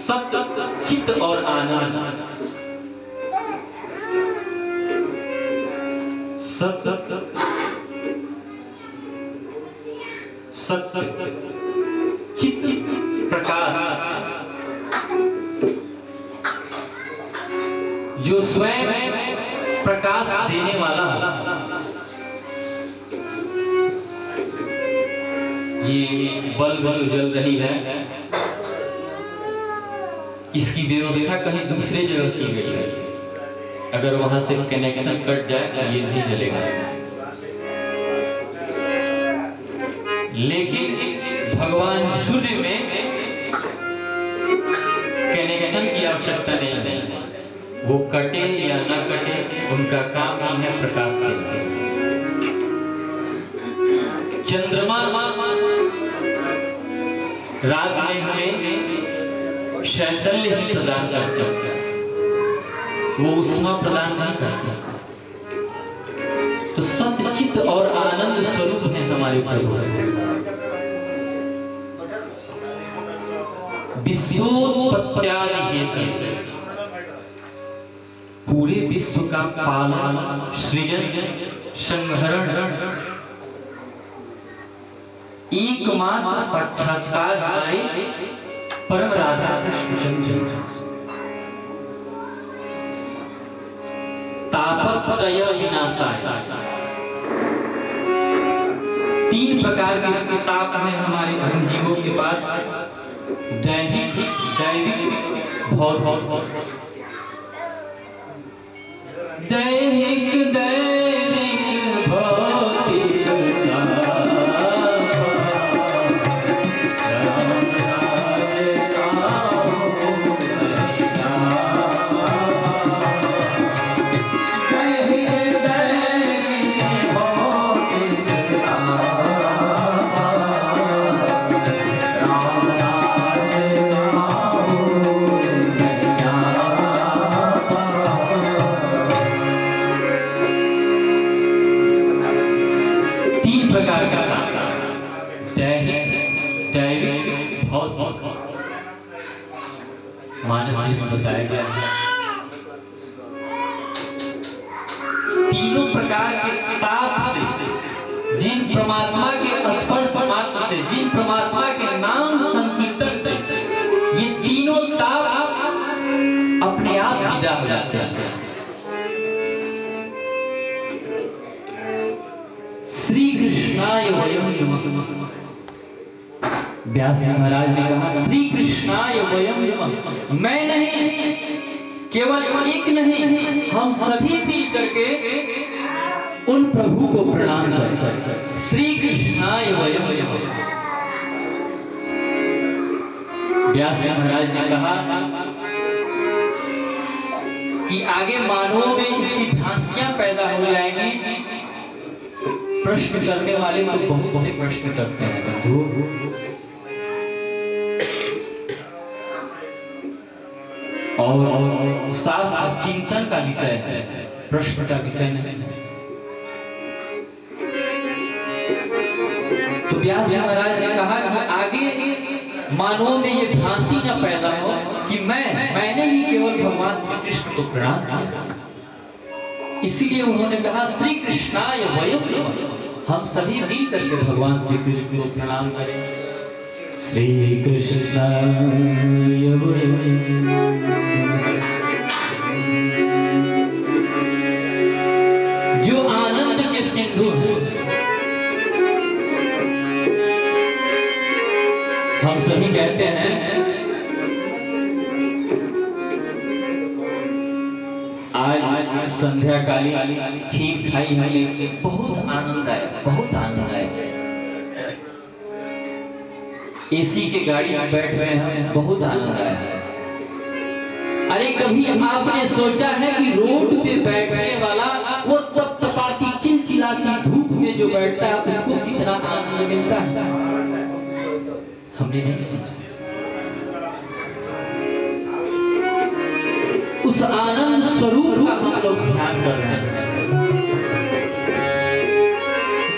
सत चित और आनंद, सत सत्य चित प्रकाश, जो स्वयं प्रकाश देने वाला, ये बल्ब जो जल रही है इसकी व्यवस्था कहीं दूसरे जगह की गई है। अगर वहां से कनेक्शन कट जाए तो ये नहीं जलेगा। लेकिन भगवान सूर्य में कनेक्शन की आवश्यकता नहीं है, वो कटे या न कटे उनका काम ही है प्रकाश देना। चंद्रमा रात में हमें शैतल्य ही प्रदान करते हैं, वो उष्मा प्रदान नहीं करते। तो सत्यचित और आनंद स्वरूप है हमारे प्रभु। विश्वोत्पत्त्यादि हेतु, पूरे विश्व का पालन, सृजन, संहरण एकमात्र साक्षात्कार हमारे परम राधा कृष्ण चंद्र। तापत्रय विनाशाय, तीन प्रकार के ताप हैं हमारे हम जीवों के पास, दैहिक, दैविक, भौतिक। दैहिक दैविक भौतिक मानस में बताया गया है। तीनों प्रकार के ताप से, जिन परमात्मा के स्पर्श मात्र से, जिन परमात्मा के नाम संकीर्तन से ये तीनों ताप अपने आप विदा हो जाते हैं। श्री कृष्णाय वयम नमः। व्यास जी महाराज ने कहा श्री कृष्णाय वयम नमः, मैं नहीं, केवल एक नहीं, हम सभी मिल करके उन प्रभु को प्रणाम करें। श्री कृष्णाय वयम नमः। व्यास जी महाराज ने कहा कि आगे मानवों में इसकी भ्रांतियां पैदा हो जाएंगी। प्रश्न करने वाले तो बहुत से प्रश्न करते हैं बंधु, और शास्त्र चिंतन का विषय है, प्रश्न का विषय नहीं है। तो व्यास जी महाराज ने कहा कि आगे मानवों में ये भ्रांति न पैदा हो कि मैंने ही केवल भगवान श्री कृष्ण को प्रणाम किया। इसीलिए उन्होंने कहा श्री कृष्णाय वयम नमः, हम सभी मिल करके भगवान श्री कृष्ण को प्रणाम करें। श्री कृष्णाय वयम, जो आनंद के सिंधु हैं, हम सभी कहते हैं आज संध्या काली खीर खाई हमने, बहुत आनंद आया, बहुत आनंद आया। एसी के गाड़ी में बैठ गए हैं, बहुत आनंद आया। अरे कभी आपने सोचा है कि रोड पे बैठने वाला वो तपतपाती चिलचिलाती धूप में जो बैठता है उसको कितना आनंद मिलता है? हमने नहीं सोचा। उस आनंद स्वरूप का हम लोग ध्यान कर रहे हैं।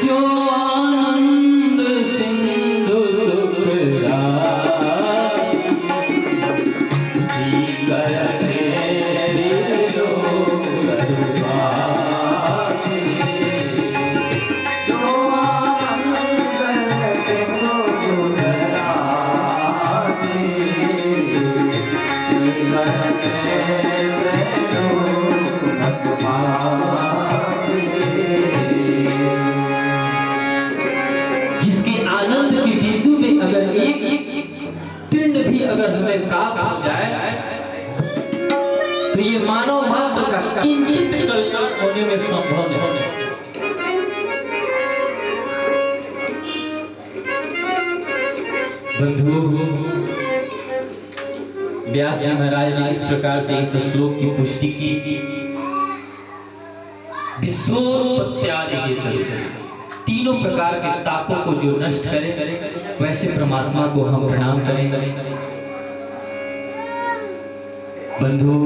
जो आनंद सिंधु सुखदाई, पिंड भी अगर हमें प्राप्त हो जाए तो ये मानव मात्र का किंचित कल्याण होने में संभव नहीं। बंधु, व्यास जी महाराज ने इस प्रकार से इस श्लोक की पुष्टि की। विश्वोत्पत्त्यादि तीनों प्रकार के तापों को जो नष्ट करे, वैसे परमात्मा को हम प्रणाम करें। बंधु,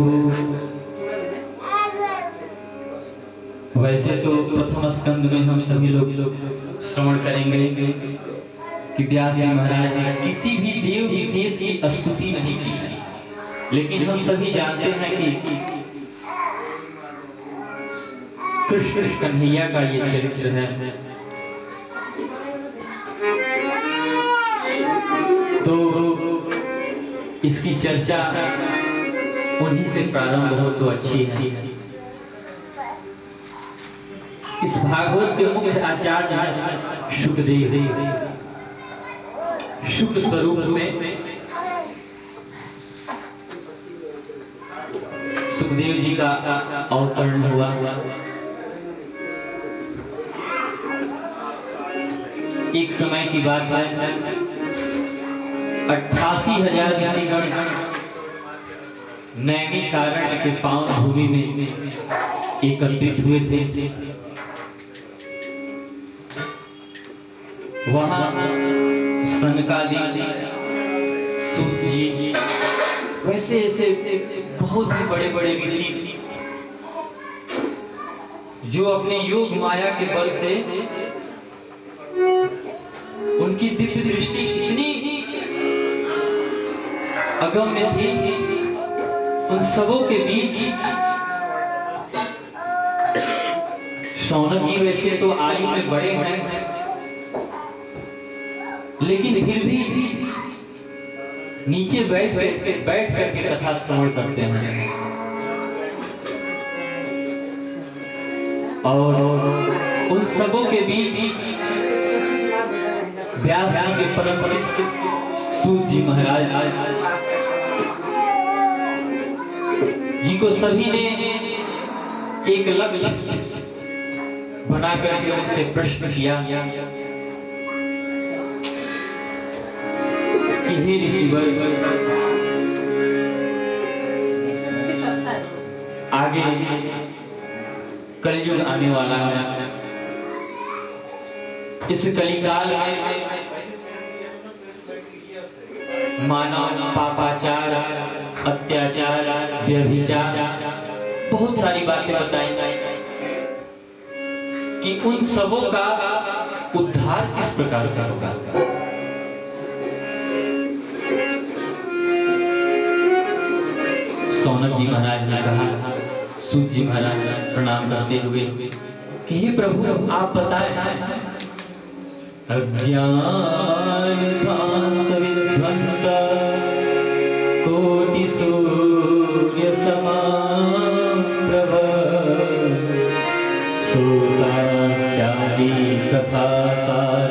वैसे तो प्रथम स्कंद में हम सभी लोग श्रवण करेंगे कि व्यास जी महाराज ने किसी भी देव विशेष की स्तुति नहीं की है, लेकिन हम सभी जानते हैं कि कृष्ण कन्हैया का ये चरित्र है। तो इसकी चर्चा उन्हीं से प्रारंभ हो तो अच्छी है। इस भागवत के मुख्य आचार्य हैं शुकदेव। शुक स्वरूप में सुखदेव जी का अवतरण हुआ। एक समय की बात है, 88,000 ऋषिगण नैमिषारण्य के पावन भूमि में एकत्रित हुए थे। वहां सनकादि, सूत जी, वैसे ऐसे बहुत ही बड़े बड़े ऋषि जो अपने योग माया के बल से, उनकी दिव्य दृष्टि इतनी अगम्य थी, उन सबों के बीच शौनक जी वैसे तो आयु में बड़े हैं, लेकिन फिर भी नीचे बैठ करके कथा श्रवण करते हैं। और उन सबों के बीच व्यास जी के परम शिष्य सूत जी महाराज जी को सभी ने एक लक्ष्य बना करके उनसे प्रश्न किया कि हे ऋषिवर, आगे कलयुग आने वाला है। इस कलिकाल में मानव पापाचार, अत्याचार, व्यभिचार, बहुत सारी बातें बताई कि उन सबों का उद्धार किस प्रकार से होगा। शौनक जी महाराज ने कहा, सूत जी महाराज प्रणाम करते हुए कि हे प्रभु, आप बताएं। अज्ञान ध्वंस विध्वंस कोटि सूर्य समाप्रभ सूताख्यादि कथा सार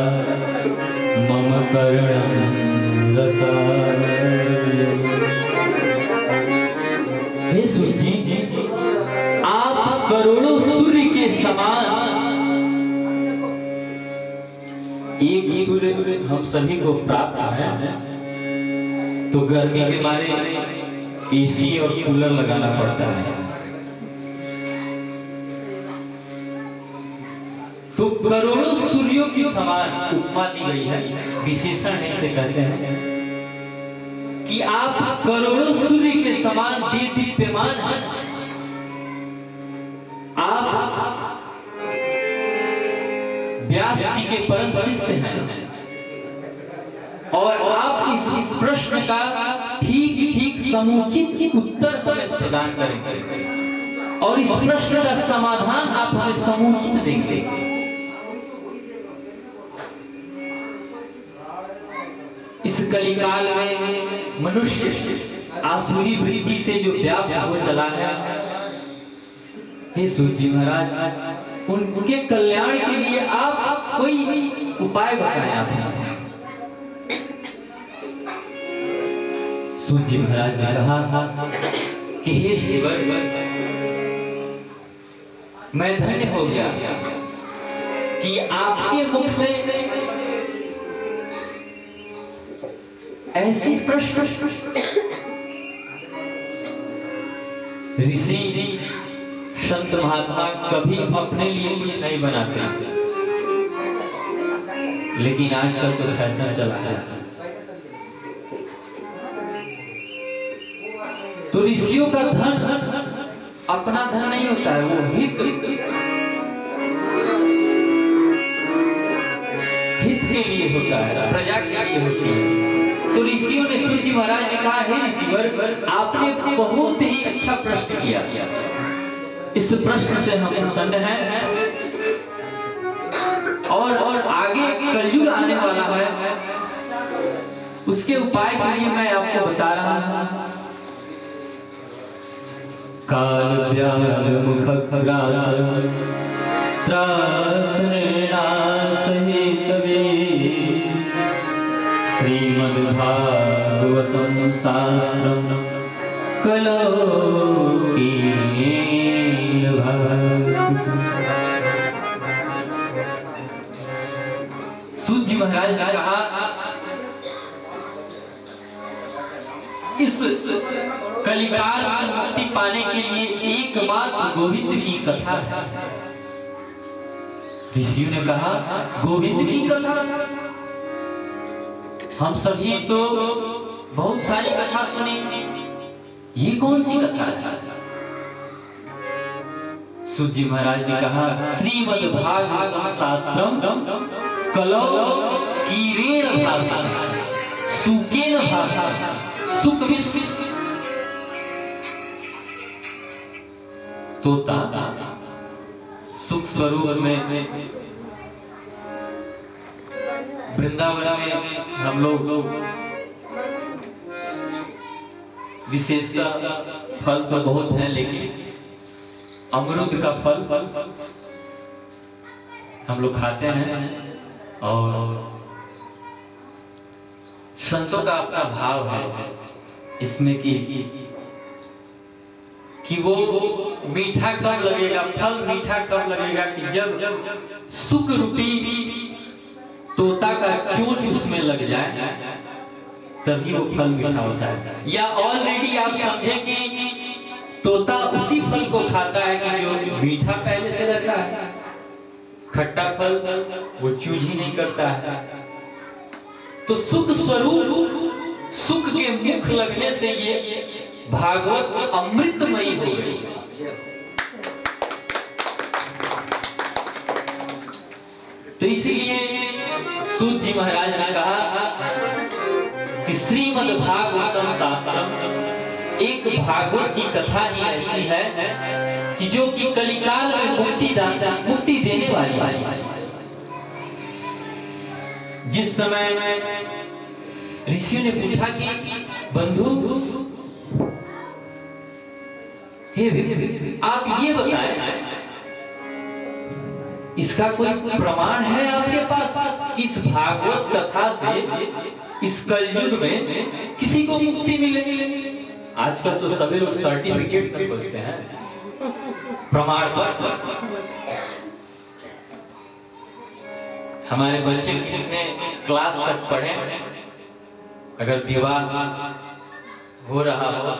मम कर्णं रसाय। हे सूत जी, आप करोड़ों सूर्य के समान, एक सूर्य हम सभी को प्राप्त है, तो गर्मी के मारे एसी और कूलर लगाना पड़ता है। तो करोड़ों सूर्यों की समान उपमा दी गई है, विशेषण ऐसे कहते हैं कि आप करोड़ों सूर्य के समान दीप्यमान हैं। आप व्यास जी के परम शिष्य हैं और आप इस प्रश्न का ठीक समुचित उत्तर हमें प्रदान करेंगे और इस प्रश्न का समाधान आप हमें समुचित देंगे। इस कलिकाल में मनुष्य आसुरी वृत्ति से जो व्याप्त हो चला है, हे सूत जी महाराज, उनके कल्याण के लिए आप कोई उपाय बताएं। आप सूत जी महाराज ने कहा कि हे ऋषिवर, मैं धन्य हो गया कि आपके मुख से ऐसे प्रश्न ऋषि संत महात्मा कभी अपने लिए कुछ नहीं बनाते, लेकिन आजकल तो फैशन चला है। तो ऋषियों का धन अपना धन नहीं होता है, वो हित के लिए होता है, प्रजा के लिए होती है। तो ऋषियों ने, सूत जी महाराज ने कहा, हे ऋषिवर, आपने बहुत ही अच्छा प्रश्न किया। इस प्रश्न से हम प्रसन्न हैं और आगे कलयुग आने वाला है, उसके उपाय के लिए मैं आपको बता रहा हूं। काल व्याल मुख ग्रास त्रास नाश हेतवे श्रीमद्भागवतम शास्त्रम कलो सूत जी महाराज ने कहा, इस कलिकाल से मुक्ति पाने के लिए एकमात्र गोविंद की कथा है। ऋषियों ने कहा, गोविंद की कथा? हम सभी तो बहुत सारी कथा सुनी, ये कौन सी कथा है? सूत जी महाराज ने कहा, श्रीमद्भागवतम शास्त्रम कलौ कीरेण भाषा सुकेन भाषा सुख विश्व तोता सुख स्वरूप में वृंदावन में हम लोग विशेषता फल तो बहुत है, लेकिन अमरूद का फल हम लोग खाते हैं। और संतों का अपना भाव है इसमें कि वो मीठा कब लगेगा, फल मीठा कब लगेगा, कि जब सुख रूपी तोता का चोंच उसमें लग जाए तभी वो फल मीठा होता है। या ऑलरेडी आप समझे कि तोता उसी फल को खाता है कि जो मीठा पहले से रहता है, खट्टा फल वो चूज ही नहीं करता है। तो सुख स्वरूप सुख के मुख लगने से ये भागवत अमृतमयी हो गई। तो इसीलिए सूत जी महाराज ने कहा कि श्रीमद् भागवतम शास्त्रम, एक भागवत की कथा ही ऐसी है कि जो कि कलिकाल में मुक्ति देने वाली है। जिस समय ऋषियों ने पूछा कि बंधु, आप ये बताएं, इसका कोई प्रमाण है आपके पास कि इस भागवत कथा से इस कलयुग में किसी को मुक्ति मिले? आजकल तो सभी लोग सर्टिफिकेट में खोजते हैं, प्रमाण पत्र। हमारे बच्चे कितने क्लास तक पढ़े, अगर विवाह हो रहा हो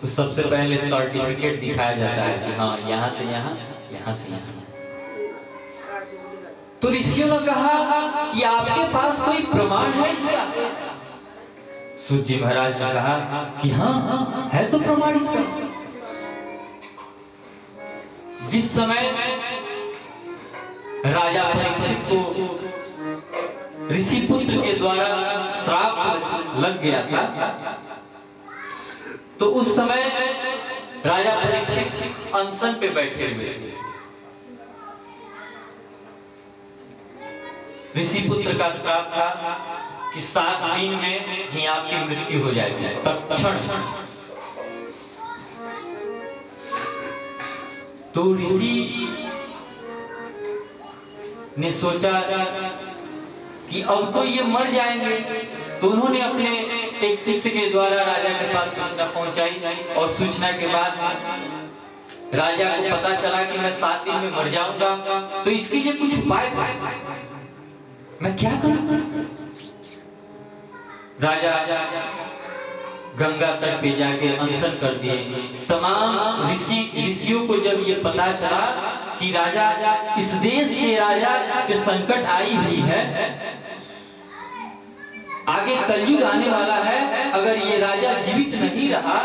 तो सबसे पहले सर्टिफिकेट दिखाया जाता है कि हाँ यहाँ से यहाँ, यहाँ से यहाँ। तो ऋषियों ने कहा कि आपके पास कोई प्रमाण है इसका? सूत जी महाराज ने कहा कि हाँ है तो प्रमाण इसका। जिस समय राजा परीक्षित को ऋषि पुत्र के द्वारा श्राप लग गया था, तो उस समय राजा परीक्षित अनशन पे बैठे हुए थे। ऋषि पुत्र का श्राप था कि 7 दिन में ही आपकी मृत्यु हो जाएगी, तत्क्षण। तो ऋषि ने सोचा कि अब तो ये मर जाएंगे, तो उन्होंने अपने एक शिष्य के द्वारा राजा के पास सूचना पहुंचाई और सूचना के बाद राजा को पता चला कि मैं 7 दिन में मर जाऊंगा, तो इसके लिए कुछ उपाय मैं क्या करूं? राजा गंगा तट पे जाके अनशन कर दिए। तमाम ऋषियों को जब ये पता चला कि राजा इस देश के राजा पे संकट आई हुई है, आगे कलयुग आने वाला है, अगर ये राजा जीवित नहीं रहा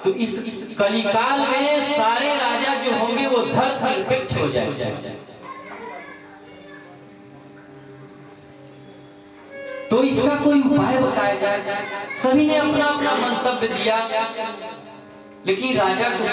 तो इस कलिकाल में सारे राजा जो होंगे वो धर्मनिरपेक्ष हो जाएंगे। तो इसका कोई उपाय बताया जाए। सभी ने अपना अपना मंतव्य दिया, लेकिन राजा को